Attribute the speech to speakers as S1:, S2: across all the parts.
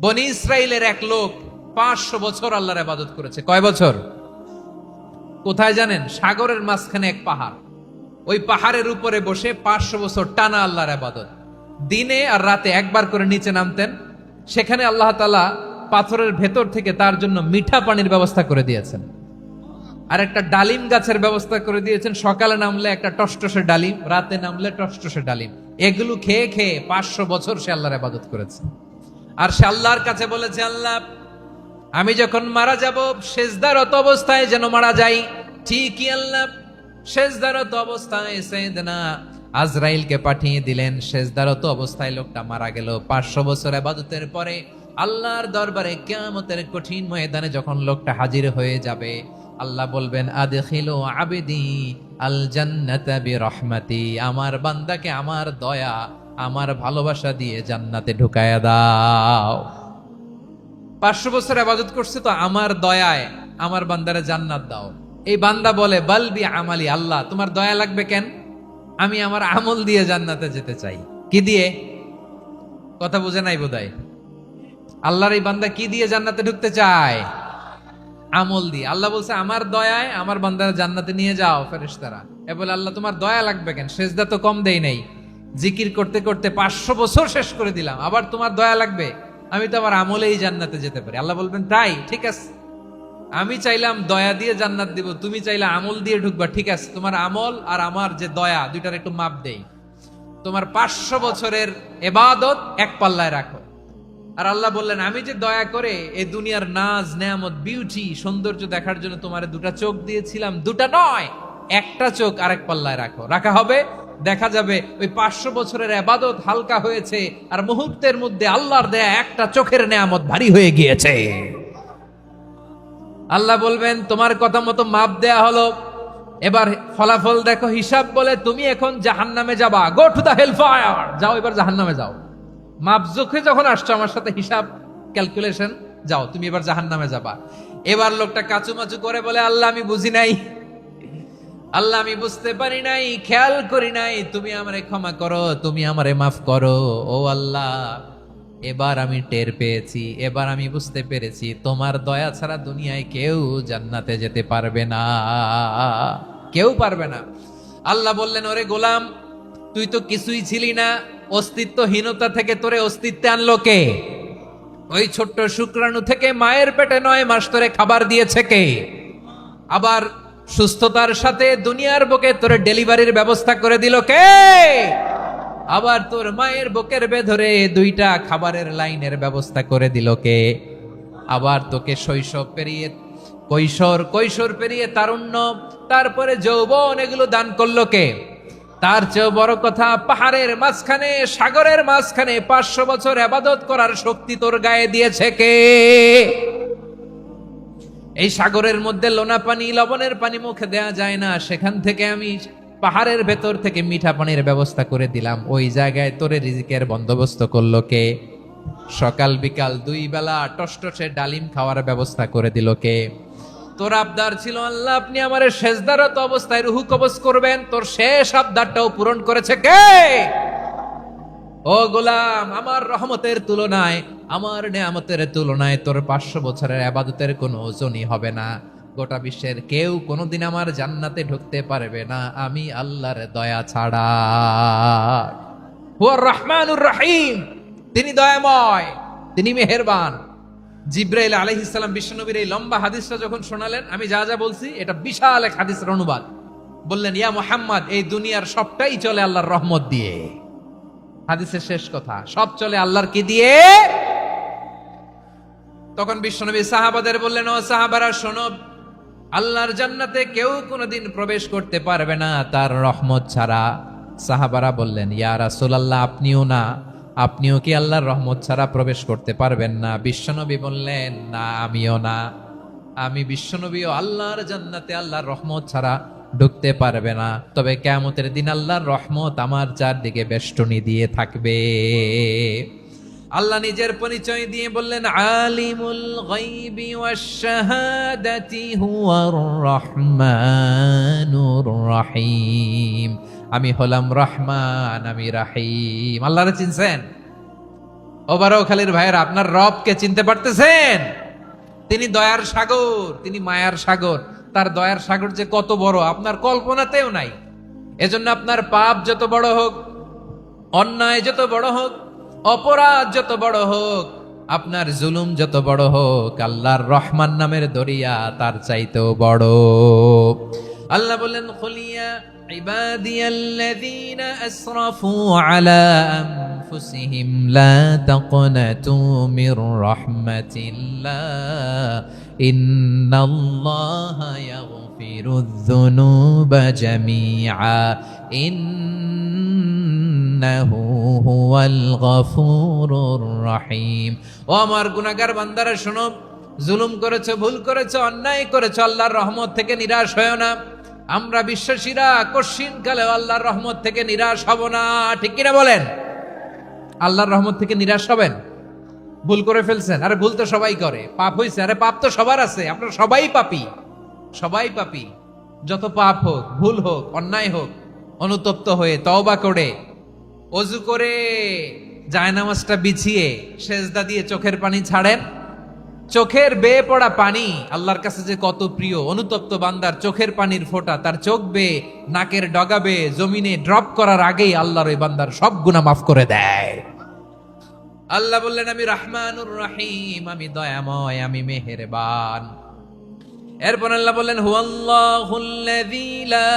S1: বনি ইসরাইলের এক লোক 500 বছর আল্লাহর ইবাদত করেছে। কয় বছর? কোথায় জানেন? সাগরের মাঝখানে এক পাহাড়, ওই পাহাড়ের উপরে বসে 500 বছর টানা আল্লাহর ইবাদত। দিনে আর রাতে একবার করে নিচে নামতেন। সেখানে আল্লাহ তাআলা পাথরের ভেতর থেকে তার জন্য মিঠা পানির ব্যবস্থা করে দিয়েছেন, আর একটা ডালিম গাছের ব্যবস্থা করে দিয়েছেন। সকালে নামলে একটা টসটসে ডালিম, রাতে নামলে টসটসে ডালিম। এগুলো খেয়ে খেয়ে 500 বছর সে আল্লাহর ইবাদত করেছে। আর সে আল্লাহর কাছে বলেছে, আল্লাহ আমি যখন মারা যাব সেজদারত অবস্থায় যেন মারা যাই। ঠিকই আল্লাহ সেজদারত অবস্থায় সাইয়েদনা আজরাইলকে পাঠিয়ে দিলেন। সেজদারত অবস্থায় লোকটা মারা গেল। 500 বছর ইবাদতের পরে আল্লাহর দরবারে কিয়ামতের কঠিন ময়দানে যখন লোকটা হাজির হয়ে যাবে, আল্লাহ বলবেন, আদখিলু আবদি আল জান্নাতা বিরহমাতি, আমার বান্দাকে আমার দয়া আমার ভালোবাসা দিয়ে জান্নাতে ঢুকায়া দাও। 500 বছর ইবাদত করছে তো আমার দয়ায় আমার বান্দারে জান্নাত দাও। এই বান্দা বলে, বালবি আমালি, আল্লাহ তোমার দয়া লাগবে কেন? আমি আমার আমল দিয়ে জান্নাতে যেতে চাই। কি দিয়ে? কথা বুঝে নাই বোধহয়। আল্লাহর এই বান্দা কি দিয়ে জান্নাতে ঢুকতে চায়? আমল দিয়ে। আল্লাহ বলছে, আমার দয়ায় আমার বান্দারা জান্নাতে নিয়ে যাও। ফেরেশতারা এ বলে, আল্লাহ তোমার দয়া লাগবে কেন? সেজদা তো কম দেই নাই, জিকির করতে করতে 500 বছর শেষ করে দিলাম, আবার তোমার দয়া লাগবে? আমি তো আমার আমলেই জান্নাতে যেতে পারি। আল্লাহ বলবেন, তাই ঠিক আছে, আমি চাইলাম দয়া দিয়ে জান্নাত দিব, তুমি চাইলে আমল দিয়ে ঢুকবা। ঠিক আছে, তোমার আমল আর আমার যে দয়া দুইটার একটু মাপ দেই। তোমার 500 বছরের ইবাদত এক পাল্লায় রাখো। আর আল্লাহ বললেন, আমি যে দয়া করে এই দুনিয়ার নাজ নেয়ামত বিউটি সৌন্দর্য দেখার জন্য তোমার দুটা চোখ দিয়েছিলাম, দুটা নয় একটা চোখ আরেক পাল্লায় রাখো। রাখা হবে, দেখা যাবে ওই 500 বছরের ইবাদত হালকা হয়েছে, আর মুহূর্তের মধ্যে আল্লাহর দেয়া একটা চোখের নেয়ামত ভারী হয়ে গিয়েছে। আল্লাহ বলবেন, তোমার কথা মতো মাপ দেয়া হলো, এবার ফলাফল দেখো। হিসাব বলে, তুমি এখন জাহান্নামে যাবা। Go to the hell fire, যাও এবার জাহান্নামে যাও। মাপ জোখে যখন আসছো আমার সাথে হিসাব ক্যালকুলেশন, যাও তুমি এবার জাহান্নামে যাবা। এবার লোকটা কাচুমাচু করে বলে, আল্লাহ আমি বুঝি নাই, আল্লাহ আমি বুঝতে পারি নাই, খেয়াল করি নাই, তুমি আমারে ক্ষমা করো, তুমি আমারে মাফ করো। ও আল্লাহ, এবার আমি টের পেয়েছি, এবার আমি বুঝতে পেরেছি, তোমার দয়া ছাড়া দুনিয়ায় কেউ জান্নাতে যেতে পারবে না, কেউ পারবে না। আল্লাহ বললেন, ওরে গোলাম, তুই তো কিছুই ছিলি না, অস্তিত্বহীনতা থেকে তোরে অস্তিত্বে আনলো কে? ওই ছোট্ট শুক্রাণু থেকে মায়ের পেটে 9 মাস তোরে খাবার দিয়েছে কে? আবার সুস্থতার সাথে দুনিয়ার বুকে তোরে ডেলিভারির ব্যবস্থা করে দিল কে? আবার তোর মায়ের বুকের ভেতরে 2টা খাবারের লাইনের ব্যবস্থা করে দিল কে? আবার তোকে শৈশব পেরিয়ে কৈশোর পেরিয়ে তারুণ্য, তারপরে যৌবন, এগুলো দান করলো কে? তার চেয়েও বড় কথা, পাহাড়ের মাঝখানে সাগরের মাঝখানে 500 বছর ইবাদত করার শক্তি তোর গায়ে দিয়েছে কে? এই সাগরের মধ্যে লোনা পানি, লবণের পানি মুখে দেয়া যায় না, সেখান থেকে আমি পাহাড়ের ভেতর থেকে মিঠা পানির ব্যবস্থা করে দিলাম। ওই জায়গায় তোরে রিজিকের বন্দোবস্ত করলো কে? সকাল বিকাল 2 বেলা টসটসে ডালিম খাওয়ার ব্যবস্থা করে দিল কে? তোর আবদার ছিল, আল্লাহ আপনি আমারে সেজদারত অবস্থায় রুহু কবজ করবেন, তোর শেষ আবদারটাও পূরণ করেছে কে? ও গোলাম, আমার রহমতের তুলনায়, আমার নেয়ামতের তুলনায় তোর 500 বছরের ইবাদতের কোনো ওজনই হবে না। গোটা বিশ্বের কেউ কোনোদিন আমার জান্নাতে ঢুকতে পারবে না, আমি আল্লাহর দয়া ছাড়া। হুয়ার রহমানুর রহিম, তিনি দয়াময়, তিনি মেহেরবান। জিব্রাইল আলাইহিস সালাম বিশ্বনবীর এই লম্বা হাদিসটা যখন শোনালেন, আমি যা যা বলছি এটা বিশাল এক হাদিসের অনুবাদ। বললেন, ইয়া মুহাম্মদ, এই দুনিয়ার সবটাই চলে আল্লাহর রহমত দিয়ে। হাদিসের শেষ কথা, সব চলে আল্লাহর কি দিয়ে? তখন বিশ্বনবী সাহাবাদের বললেন, ও সাহাবারা শোনো, আল্লাহর জান্নাতে কেউ কোনোদিন প্রবেশ করতে পারবে না তার রহমত ছাড়া। সাহাবারা বললেন, ইয়া রাসূলুল্লাহ, আপনিও না? আপনিও কি আল্লাহর রহমত ছাড়া প্রবেশ করতে পারবেন না? বিশ্বনবী বললেন, না আমিও না। আমি বিশ্বনবীও আল্লাহর জান্নাতে আল্লাহর রহমত ছাড়া ঢুকতে পারবে না, তবে কিয়ামতের দিন আল্লাহর রহমত আমার চারদিকে বেষ্টনী দিয়ে থাকবে। আল্লাহ নিজের পরিচয় দিয়ে বললেন, আলিমুল গায়বি ওয়াশ শাহাদাতি হুয়ার রহমানুর রহিম, আমি হলাম রহমান, আমি রাহিম। আল্লাহরে চিনছেন? ও বারোখালীর ভাইয়েরা, আপনার রবকে চিনতে পারতেছেন? তিনি দয়ার সাগর, তিনি মায়ার সাগর। তার দয়ার সাগর যে কত বড় আপনার কল্পনাতেও নাই। এজন্য আপনার পাপ যত বড় হোক, অন্যায় যত বড় হোক, অপরাধ যত বড় হোক, আপনার জুলুম যত বড় হোক, আল্লাহর রহমান নামের দরিয়া তার চাইতেও বড়। আল্লাহ বললেন, খুলিয়া ইবাদিয়াল্লাযীনা আসরাফু আলা আনফুসিহিম লা তাকনাতু মির রাহমাতিল্লাহ ইন্নাল্লাহা ইয়াগফিরুয যুনুবা জামিআ ইন্নাহু হুয়াল গফুরুর রহিম। ও আমার গুনাহগার বান্দারা শোনো, জুলুম করেছো, ভুল করেছো, অন্যায় করেছো, আল্লাহর রহমত থেকে নিরাশ হয়ো না। আমরা বিশ্বাসীরা কশিন কালে আল্লাহর রহমত থেকে নিরাশ হব না, ঠিক কিনা বলেন? আল্লাহর রহমত থেকে নিরাশ হবেন? ভুল করে ফেলছেন, আরে ভুল তো সবাই করে। পাপ হয়েছে, আরে পাপ তো সবার আছে, আপনারা সবাই পাপী, সবাই পাপী। যত পাপ হোক, ভুল হোক, অন্যায় হোক, অনুতপ্ত হয়ে তওবা করে, ওযু করে, জায়নামাজটা বিছিয়ে সেজদা দিয়ে চোখের পানি ছাড়েন। চোখের বেয়ে পড়া পানি আল্লাহর কাছে যে কত প্রিয়। অনুতপ্ত বান্দার চোখের পানির ফোঁটা তার চোখ বেয়ে, নাকের ডগা বেয়ে জমিনে ড্রপ করার আগেই আল্লাহর ওই বান্দার সব গুনাহ মাফ করে দেয়। আল্লাহ বললেন, আমি রহমানুর রহিম, আমি দয়াময়, আমি মেহেরবান। এরপর আল্লাহ বললেন, হুয়াল্লাহুল্লাযী লা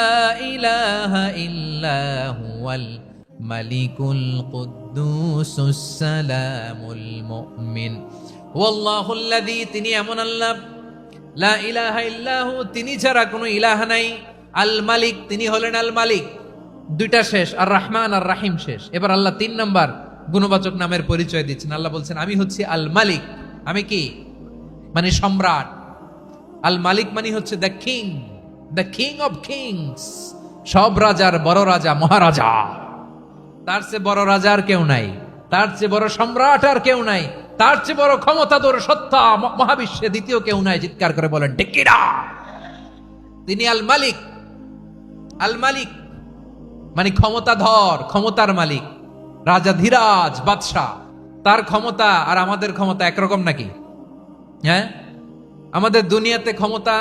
S1: ইলাহা ইল্লা হুয়াল মালিকুল কুদ্দুসুস সালামুল মুমিন। হুয়াল্লাহুল্লাযী, তিনি এমন আল্লাহ, লা ইলাহা ইল্লাহু, তিনি ছাড়া কোনো ইলাহ নাই। আল মালিক, তিনি হলেন আল মালিক। দুইটা শেষ, আর রহমান আর রাহিম শেষ। এবার আল্লাহ 3 নাম্বার গুণবাচক নামের পরিচয় দিচ্ছেন। আল্লাহ বলছেন, আমি হচ্ছি আল মালিক। আমি কি? মানে সম্রাট। আল মালিক মানে হচ্ছে the king, the king of kings. সব রাজার বড় রাজা, মহারাজা। তার চেয়ে বড় রাজা আর কেউ নাই, তার চেয়ে বড় সম্রাট আর কেউ নাই, তার চেয়ে বড় ক্ষমতাধর সত্তা মহাবিশ্বে দ্বিতীয় কেউ নাই। চিৎকার করে বলেন, ঠিক কিনা? তিনি আল মালিক। আল মালিক মানে ক্ষমতাধর, ক্ষমতার মালিক, রাজা ধীরাজ বাদশাহ। তার ক্ষমতা আর আমাদের ক্ষমতা একরকম নাকি? হ্যাঁ, আমাদের দুনিয়াতে ক্ষমতা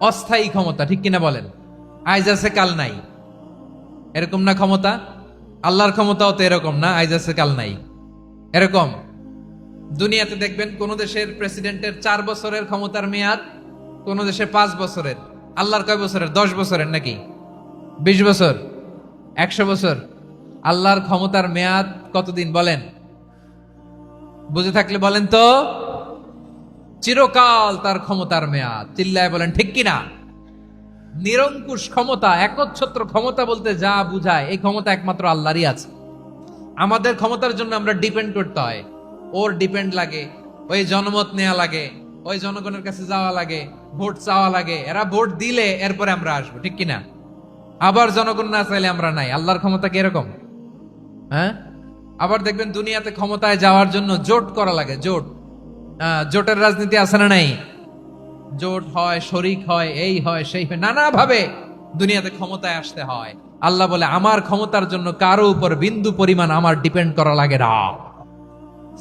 S1: অস্থায়ী ক্ষমতা, ঠিক কিনা বলেন? আইজ আছে কাল নাই, এরকম না ক্ষমতা? আল্লাহর ক্ষমতাও তো এরকম না, আইজ আছে কাল নাই এরকম। দুনিয়াতে দেখবেন কোন দেশের প্রেসিডেন্টের 4 বছরের ক্ষমতার মেয়াদ, কোন দেশে 5 বছরের। আল্লাহর কয় বছরের? 10 বছরের নাকি 20 বছর, 100 বছর। আল্লাহর ক্ষমতার মেয়াদ কতদিন বলেন? বুঝে থাকলে বলেন তো। চিরকাল তার ক্ষমতার মেয়াদ। চিল্লায় বলেন, ঠিক কিনা? নিরঙ্কুশ ক্ষমতা, একচ্ছত্র ক্ষমতা বলতে যা বুঝায়, এই ক্ষমতা একমাত্র আল্লাহরই আছে। আমাদের ক্ষমতার জন্য আমরা ডিপেন্ড করতে হয়, ওর ডিপেন্ড লাগে, ওই জনমত নেওয়া লাগে, ওই জনগণের কাছে যাওয়া লাগে, ভোট চাওয়া লাগে। এরা ভোট দিলে এরপরে আমরা আসবো, ঠিক কিনা? আবার জনগণ না চাইলে আমরা নাই। আল্লাহর ক্ষমতা কি এরকম? হ্যাঁ। আবার দেখবেন দুনিয়াতে ক্ষমতায় যাওয়ার জন্য জোট করা লাগে, জোট। জোটের রাজনীতি আছে না নাই? জোট হয়, শরিক হয়, এই হয়, সেই হয়, নানা ভাবে দুনিয়াতে ক্ষমতায় আসতে হয়। আল্লাহ বলে, আমার ক্ষমতার জন্য কারো উপর বিন্দু পরিমাণ আমার ডিপেন্ড করা লাগে না।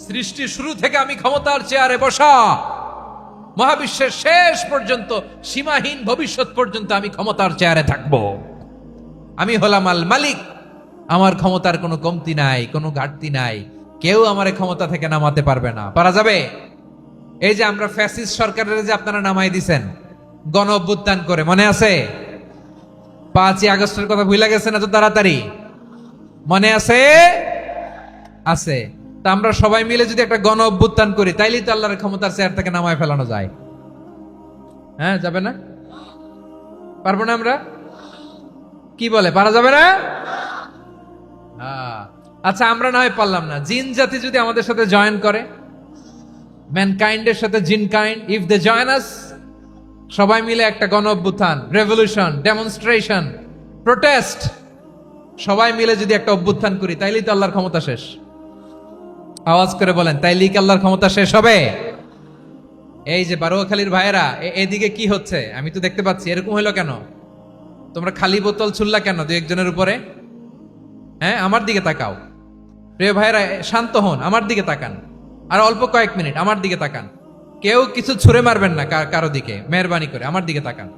S1: সৃষ্টি শুরু থেকে আমি ক্ষমতার চেয়ারে বসা, মহাবিশ্বের শেষ পর্যন্ত, সীমাহীন ভবিষ্যৎ পর্যন্ত আমি ক্ষমতার চেয়ারে থাকব। আমি হলাম আল মালিক। আমার ক্ষমতার কোনো কমতি নাই, কোনো ঘাটতি নাই। কেউ আমার ক্ষমতা থেকে নামাতে পারবে না। পারা যাবে? এই যে আমরা ফ্যাসিস্ট সরকারের যে আপনারা নামাই দিছেন গণ অভ্যুত্থান করে, মনে আছে? 5ই আগস্টের কথা ভুলে গেছেন এত তাড়াতাড়ি? মনে আছে? আছে। তা আমরা সবাই মিলে যদি একটা গণ অভ্যুত্থান করি, তাইলেই তো আল্লাহর ক্ষমতার চেয়ার থেকে নামায় ফেলানো যায়। হ্যাঁ, যাবে না? পারবো না আমরা? কি বলে, পারা যাবে না? আচ্ছা, আমরা না হয় পারলাম না, জিন জাতি যদি আমাদের সাথে জয়েন করে, ম্যানকাইন্ডের সাথে জিনকাইন্ড, ইফ দে জয়েন আস, সবাই মিলে একটা গণ অভ্যুত্থান, রেভলিউশন, ডেমনস্ট্রেশন, প্রোটেস্ট, সবাই মিলে যদি একটা অভ্যুত্থান করি, তাইলেই তো আল্লাহর ক্ষমতা শেষ। আওয়াজ করে বলেন, তাইলেই কি আল্লাহর ক্ষমতা শেষ হবে? এই যে বারোয়াখালীর ভাইয়েরা, এদিকে কি হচ্ছে আমি তো দেখতে পাচ্ছি। এরকম হইলো কেন? তোমরা খালি বোতল ছুড়লা কেন 2-1 জনের উপরে? হ্যাঁ, আমার দিকে তাকাও। প্রিয় ভাইরা, শান্ত হন, আমার দিকে তাকান, আর অল্প কয়েক মিনিট আমার দিকে তাকান। কেউ কিছু ছুঁড়ে মারবেন না কারো দিকে, মেহরবানি করে আমার দিকে তাকান।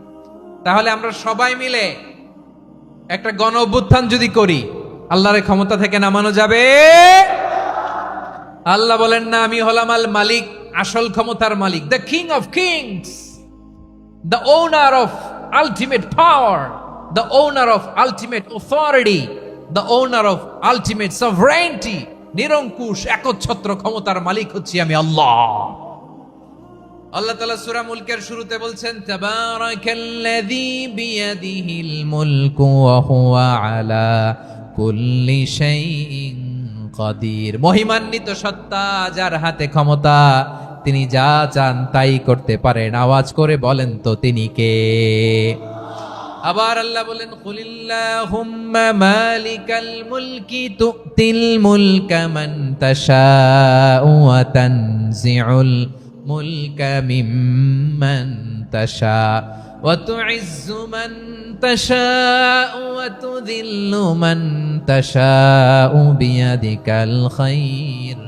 S1: তাহলে আমরা সবাই মিলে একটা গণ অভ্যুত্থান যদি করি, আল্লাহর ক্ষমতা থেকে নামানো যাবে। আল্লাহ বলেন না, আমি হলাম আল মালিক, আসল ক্ষমতার মালিক, the king of kings, the owner of ultimate power, the owner of ultimate authority, the owner of ultimate sovereignty. নিরঙ্কুশ একচ্ছত্র ক্ষমতার মালিক হচ্ছি আমি আল্লাহ। আল্লাহ তাআলা সূরা মুলকের শুরুতে বলছেন, তাবারাকাল্লাযী বিয়াদিহিল মুলকু ওয়া হুয়া আলা কুল্লি শাইইন কাদির। মহিমান্বিত সত্তা, যার হাতে ক্ষমতা, তিনি যা চান তাই করতে পারেন। আওয়াজ করে বলেন তো তিনি কে? আবার আল্লাহ বলেন, কুলিল্লাহুম্মা মালিকাল মুলকি তুতিল মুলকা মান তাশাউ ওয়া তানজিউল মুলকা মিম্মান তাশা ওয়া তুইজ্জু মান তাশাউ ওয়া তুযিল্লু মান তাশাউ বিয়াদিকাল খায়র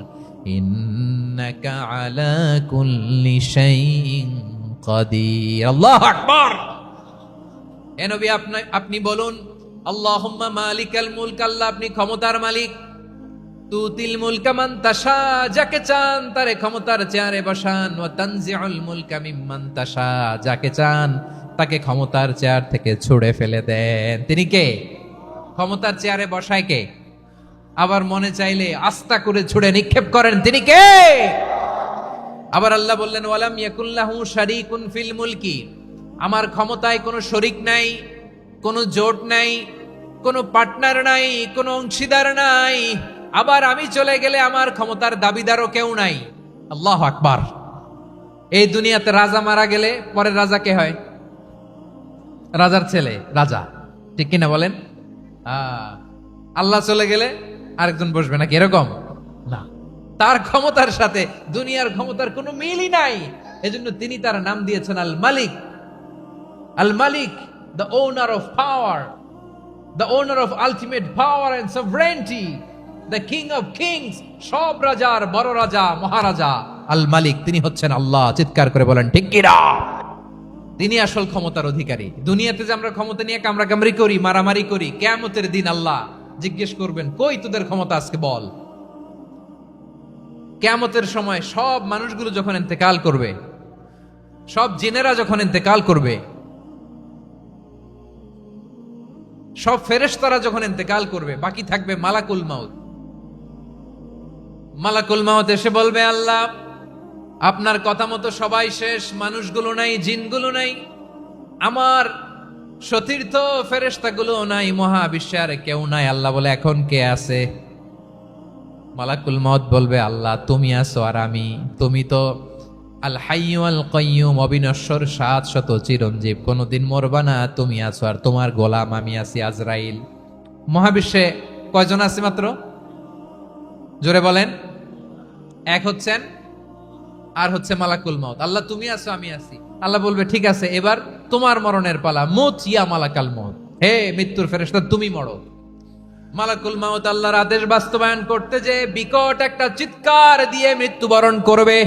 S1: ইন্নাকা আলা কুল্লি শাইইন কাদির। আল্লাহু আকবার। এ নবী, আপনি বলুন, আল্লাহুম্মা মালিকাল মুলক, আল্লাহ আপনি ক্ষমতার মালিক। তুতিল মুলকা মান তাশা, যাকে চান তারে ক্ষমতার চেয়ারে বসান। ওয়া তানজিউল মুলকা মিম্মান তাশা, যাকে চান তাকে ক্ষমতার চেয়ার থেকে ছুঁড়ে ফেলে দেন। তিনি কে? ক্ষমতার চেয়ারে বসায় কে? আবার মনে চাইলে আস্তা করে ছুঁড়ে নিক্ষেপ করেন, তিনি কে? আবার আল্লাহ বললেন, ওয়ালাম ইয়াকুল্লাহু শারীকুন ফিল মুলকি, আমার ক্ষমতায় কোনো শরিক নাই, কোনো জোট নাই, কোনো পার্টনার নাই, কোনো অংশীদার নাই। আবার আমি চলে গেলে আমার ক্ষমতার দাবিদারও কেউ নাই। আল্লাহু আকবার। এই দুনিয়াতে রাজা মারা গেলে পরের রাজা কে হয়? রাজার ছেলে রাজা, ঠিক কিনা বলেন? আল্লাহ চলে গেলে আরেকজন বসবে নাকি? এরকম না, তার ক্ষমতার সাথে দুনিয়ার ক্ষমতার কোনো মিলই নাই। এজন্য তিনি তার নাম দিয়েছেন আল মালিক। আল মালিক, the owner of power, the owner of ultimate power and sovereignty, the king of kings, সব রাজার বড় রাজা, মহারাজা আল মালিক, তিনি হচ্ছেন আল্লাহ। চিৎকার করে বলেন ঠিক কিনা? তিনি আসল ক্ষমতার অধিকারী। দুনিয়াতে যে আমরা ক্ষমতা নিয়ে কামড়াকামড়ি করি, মারামারি করি, কিয়ামতের দিন আল্লাহ জিজ্ঞেস করবেন, কই তোদের ক্ষমতা আজকে বল। কিয়ামতের সময় সব মানুষগুলো যখন ইন্তেকাল করবে, সব জিনেরা যখন ইন্তেকাল করবে, সব ফেরেশতারা যখন ইন্তেকাল করবে, বাকি থাকবে মালাকুল মাউত। মালাকুল মাউত এসে বলবে, আল্লাহ আপনার কথা মতো সবাই শেষ, মানুষগুলো নাই, জিনগুলো নাই, আমার সতীর্থ ফেরেশতাগুলো নাই, মহাবিশ্বে আর কেউ নাই। আল্লাহ বলে, এখন কে আছে? মালাকুল মাউত বলবে, আল্লাহ তুমি আছো আর আমি। তুমি তো আল হাইয়্যু আল কাইয়্যুম, অবিনশ্বর, শাশ্বত, চিরঞ্জীব, কোনদিন মরবা না, তুমি আছো আর তোমার গোলাম আমি আছি আজরাইল। মহাবিশ্বে কয়জন আছে মাত্র? জোরে বলেন। এক হচ্ছেন, আর হচ্ছে মালাকুল মাউত। আল্লাহ তুমি আছো আমি আছি। আল্লাহ বলবে, ঠিক আছে, এবার তোমার মরণের পালা, মুত ইয়া মালাকাল মাউত, হে মৃত্যুর ফেরেশতা তুমি মরো। মালাকুল মাউত আল্লাহর আদেশ বাস্তবায়ন করতে যে বিকট একটা চিৎকার দিয়ে মৃত্যুবরণ করবে।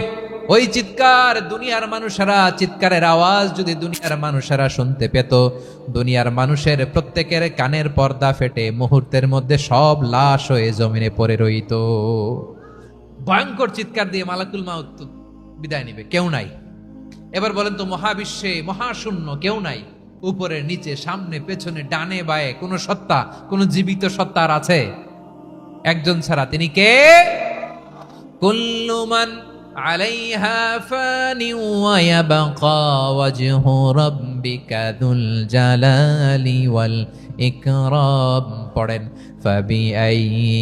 S1: ওই চিৎকার দুনিয়ার মানুষেরা, চিৎকারের আওয়াজ যদি দুনিয়ার মানুষেরা শুনতে পেত, দুনিয়ার মানুষের প্রত্যেকের কানের পর্দা ফেটে মুহূর্তের মধ্যে সব লাশ হয়ে জমিনে পড়ে রইত। ভয়ঙ্কর চিৎকার দিয়ে মালাকুল মাউত বিদায় নিবে, কেউ নাই। এবার বলেন তো, মহাবিশ্বে মহাশূন্য, কেউ নাই, উপরে নিচে সামনে পেছনে ডানে বায়ে কোন সত্তা, কোন জীবিত সত্তা আর আছে? একজন ছাড়া, তিনি কে? কুল্লু মান আলাইহা ফানি ওয়া ইয়াবকা ওয়াজহু রাব্বিকা যুল জালালি ওয়াল ইকরাম। পড়েন, ফাবিআইয়ি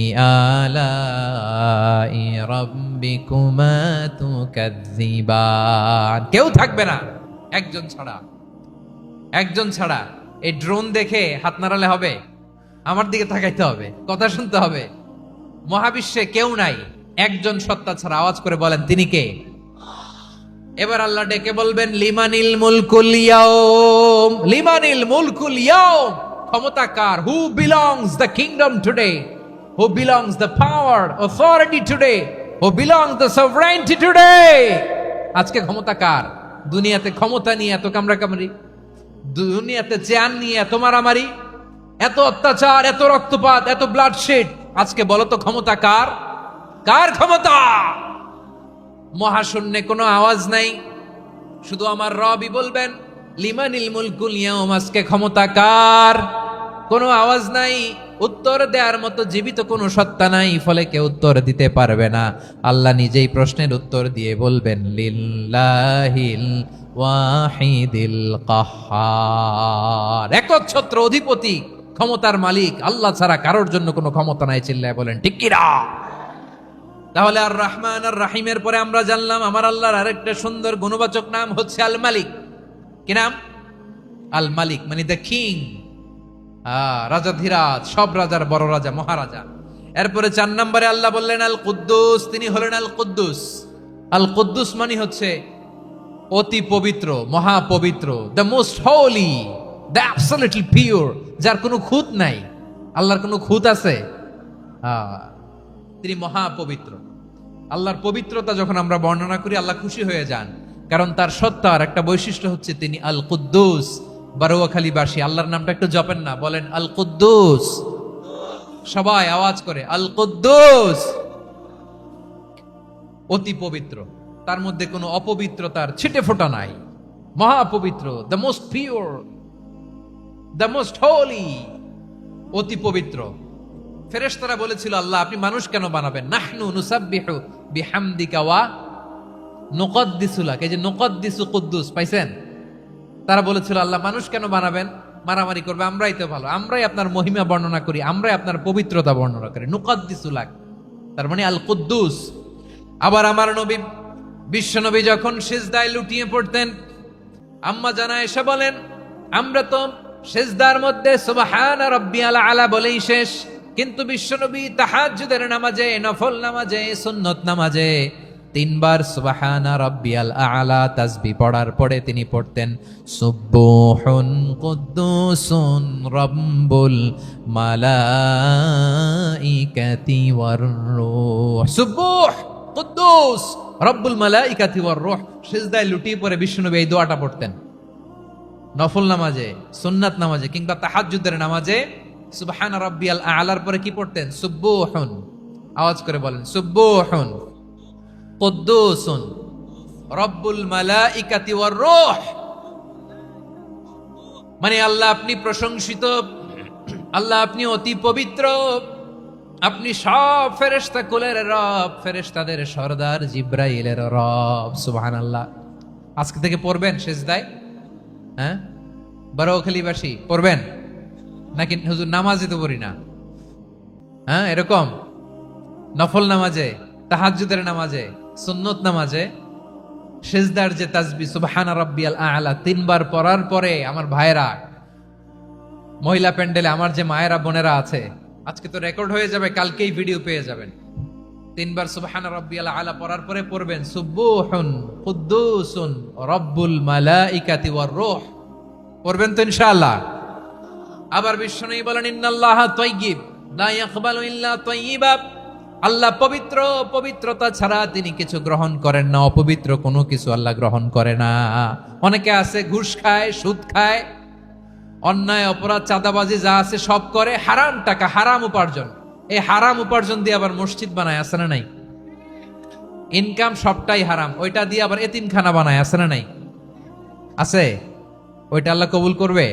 S1: আলাই রাব্বিকুমা তুকাজ্জিবান। কেউ থাকবে না, একজন ছাড়া, একজন ছাড়া। এই ড্রোন দেখে হাত নাড়ালে হবে? আমার দিকে তাকাইতে হবে, কথা শুনতে হবে। মহাবিশ্বে কেউ নাই, একজন সত্তা ছাড়া। আওয়াজ করে বলেন, তিনি কে? এবার আল্লাহ ডেকে বলবেন, লিমানিল মুলকুল ইয়াউম, লিমানিল মুলকুল ইয়াউম, ক্ষমতা কার? Who belongs the kingdom today? who belongs the power, authority today, who belongs the sovereignty today. আজকে ক্ষমতা কার? দুনিয়াতে ক্ষমতা নিয়ে এত কামড়াকামড়ি, দুনিয়াতে চেয়ার নিয়ে এত মারামারি, এত অত্যাচার, এত রক্তপাত, এত ব্লাডশেড। আজকে বলো তো ক্ষমতা কার? কার ক্ষমতা? মহাশূন্যে কোনো আওয়াজ নাই, শুধু আমার রবই বলবেন লিমানিল মুলকুল ইয়াউম। আজকে ক্ষমতা কার? কোনো আওয়াজ নাই, উত্তর দেওয়ার মতো জীবিত কোনো সত্তা নাই, ফলে কেউ উত্তর দিতে পারবে না। আল্লাহ নিজেই প্রশ্নের উত্তর দিয়ে বলবেন লিল্লাহিল ওয়াহিদিল কাহ্হার। একচ্ছত্র অধিপতি, ক্ষমতার মালিক আল্লাহ ছাড়া কারোর জন্য কোনো ক্ষমতা নাই। চিল্লায় বলেন ঠিক কি না? তাহলে আর রহমান আর রাহিমের পরে আমরা জানলাম আমার আল্লাহর আরেকটা সুন্দর গুণবাচক নাম হচ্ছে আল মালিক। কি নাম? আল মালিক মানে দ্য কিং, রাজাধিরাজ, সব রাজার বড় রাজা, মহারাজা। এরপরে 4 নম্বরে আল্লাহ বললেন আল কুদ্দুস, তিনি হলেন আল কুদ্দুস। আল কুদ্দুস মানে হচ্ছে অতি পবিত্র, মহাপবিত্র, the most holy, the absolutely pure, যার কোনো খুঁত নাই। আল্লাহর কোনো খুঁত আছে? তিনি মহাপবিত্র। আল্লাহর পবিত্রতা যখন আমরা বর্ণনা করি আল্লাহ খুশি হয়ে যান, কারণ তার সত্তার একটা বৈশিষ্ট্য হচ্ছে তিনি আল কুদ্দুস। বারোয়াখালীবাসী আল্লাহর নামটা একটু জপেন না, বলেন আল কুদ্দুস, সবাই আওয়াজ করে আল কুদ্দুস। অতি পবিত্র, তার মধ্যে কোনো অপবিত্রতার ছিটে ফোঁটা নাই, মহাপবিত্র, the most pure, the most holy, অতি পবিত্র। ফেরেশতারা বলেছিল আল্লাহ আপনি মানুষ কেন বানাবেন? নাহনু নুসাব্বিহু বিহামদিকা ওয়া নুকদ্দিসু লাক। এই যে নুকদ্দিসু কুদ্দুস পাইছেন? তারা বলেছিল আল্লাহ মানুষ কেন বানাবেন? মারামারি করবে, আমরাই তো ভালো, আমরাই আপনার মহিমা বর্ণনা করি, আমরাই আপনার পবিত্রতা বর্ণনা করি। নুকদ্দিসু লাক তার মানে আল কুদ্দুস। আবার আমার নবী বিশ্ব নবী যখন সিজদায় লুটিয়ে পড়তেন, আম্মা জানা এসে বলেন আমরা তো সিজদার মধ্যে সুবহানা রাব্বিয়াল আলা বলেই শেষ, কিন্তু বিশ্বনবী তাহাজ্জুদের নামাজে, নফল নামাজে, সুন্নত নামাজে 3 বার সুবহানা রাব্বিয়াল আলা তাসবিহ পড়ার পরে তিনি পড়তেন সুবহুন কুদ্দুসুন রাব্বুল মালাইকাতি ওয়ার রূহ। সুবহ কুদ্দুস রব্বুল মালাইকাতি ওয়ার রূহ। সিজদায় লুটিয়ে পড়ে বিশ্বনবী এই দোয়াটা পড়তেন নফল নামাজে, সুন্নাত নামাজে কিংবা তাহাজ্জুদের নামাজে। সুবহান রাব্বিয়াল আলার পরে কি পড়তেন? সুবহুন। আওয়াজ করে বলেন সুবহুন কুদ্দুসুন রব্বুল মালাইকাতি ওয়ার রূহ। মানে আল্লাহ আপনি প্রশংসিত, আল্লাহ আপনি অতি পবিত্র, আপনি সব ফেরেশতা কুলের রব, ফেরেশতাদের সরদার জিব্রাইলের রব। সুবহানাল্লাহ। আজকে থেকে পড়বেন সিজদায়? হ্যাঁ, বারোখালীবাসী পড়বেন নাকি? হুজুর নামাজে তো পড়ি না। হ্যাঁ, এরকম নফল নামাজে, তাহাজ্জুদের নামাজে, সুন্নত নামাজে সিজদার যে তাসবিহ সুবহানা রাব্বিয়াল আ'লা 3 বার পড়ার পরে আমার ভাইরা, মহিলা প্যান্ডেলে আমার যে মায়েরা বোনেরা আছে, আজকে তো রেকর্ড হয়ে যাবে, কালকেই ভিডিও পেয়ে যাবেন। 3 বার সুবহানা রাব্বিয়াল আ'লা পড়ার পরে পড়বেন সুবহুন কুদ্দুসুন রব্বুল মালাইকাতি ওয়ার রূহ। পড়বেন তো ইনশাআল্লাহ। আবার বিশ্বনবী বলেন ইন্নাল্লাহা তাইয়্যিব লা ইয়াকবালু ইল্লা তাইয়্যিবা। আল্লাহ পবিত্র, পবিত্রতা ছাড়া তিনি কিছু গ্রহণ করেন না, অপবিত্র কোনো কিছু আল্লাহ গ্রহণ করে না। অনেকে আছে ঘুষ খায়, সুদ খায়, অন্যায় অপরাধ চাঁদাবাজি যা আছে সব করে, হারাম টাকা, হারাম উপার্জন। এই হারাম উপার্জন দিয়ে আবার মসজিদ বানায়, আছে না নাই? ইনকাম সবটাই হারাম, ওইটা দিয়ে আবার এতিমখানা বানায়, আছে না নাই? আছে। ওইটা আল্লাহ কবুল করবে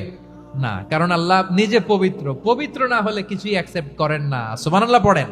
S1: না, কারণ আল্লাহ নিজে পবিত্র। পবিত্র না হলে কিছুই অ্যাকসেপ্ট করেন না। সুবহানাল্লাহ পড়েন।